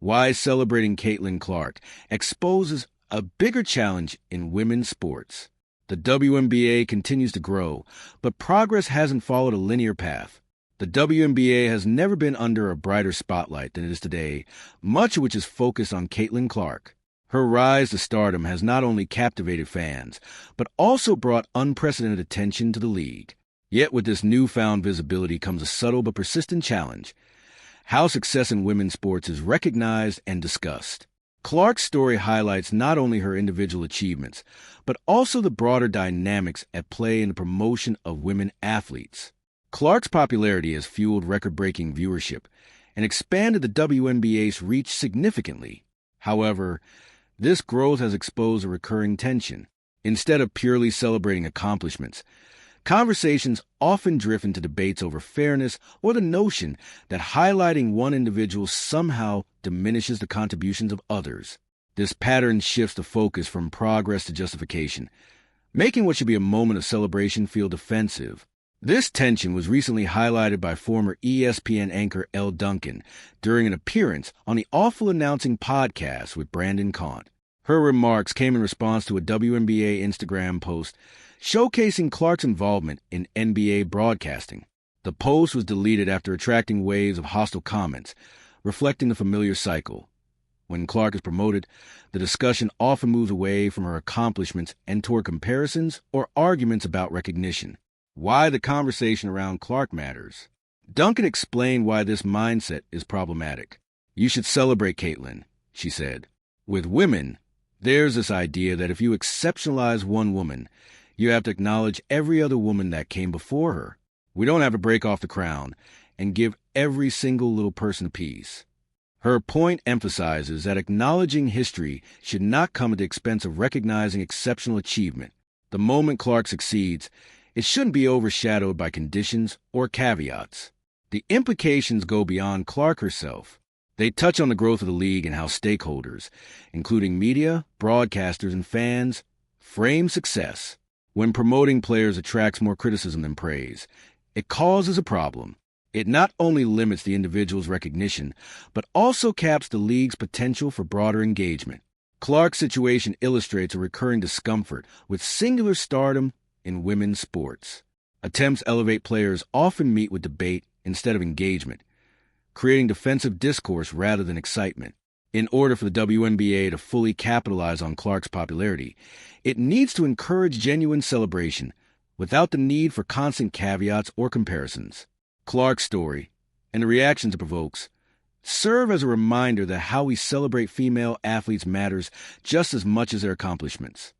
Why celebrating Caitlin Clark exposes a bigger challenge in women's sports. The WNBA continues to grow, but progress hasn't followed a linear path. The WNBA has never been under a brighter spotlight than it is today, much of which is focused on Caitlin Clark. Her rise to stardom has not only captivated fans, but also brought unprecedented attention to the league. Yet with this newfound visibility comes a subtle but persistent challenge: how success in women's sports is recognized and discussed. Clark's story highlights not only her individual achievements, but also the broader dynamics at play in the promotion of women athletes. Clark's popularity has fueled record-breaking viewership and expanded the WNBA's reach significantly. However, this growth has exposed a recurring tension. Instead of purely celebrating accomplishments, conversations often drift into debates over fairness or the notion that highlighting one individual somehow diminishes the contributions of others. This pattern shifts the focus from progress to justification, making what should be a moment of celebration feel defensive. This tension was recently highlighted by former ESPN anchor Elle Duncan during an appearance on the Awful Announcing podcast with Brandon Kant. Her remarks came in response to a WNBA Instagram post showcasing Clark's involvement in NBA broadcasting. The post was deleted after attracting waves of hostile comments, reflecting the familiar cycle. When Clark is promoted, the discussion often moves away from her accomplishments and toward comparisons or arguments about recognition. Why the conversation around Clark matters. Duncan explained why this mindset is problematic. "You should celebrate Caitlin," she said. "With women, there's this idea that if you exceptionalize one woman, you have to acknowledge every other woman that came before her. We don't have to break off the crown and give every single little person a piece." Her point emphasizes that acknowledging history should not come at the expense of recognizing exceptional achievement. The moment Clark succeeds, it shouldn't be overshadowed by conditions or caveats. The implications go beyond Clark herself. They touch on the growth of the league and how stakeholders, including media, broadcasters, and fans, frame success. When promoting players attracts more criticism than praise, it causes a problem. It not only limits the individual's recognition, but also caps the league's potential for broader engagement. Clark's situation illustrates a recurring discomfort with singular stardom in women's sports. Attempts to elevate players often meet with debate instead of engagement, creating defensive discourse rather than excitement. In order for the WNBA to fully capitalize on Clark's popularity, it needs to encourage genuine celebration without the need for constant caveats or comparisons. Clark's story, and the reactions it provokes, serve as a reminder that how we celebrate female athletes matters just as much as their accomplishments.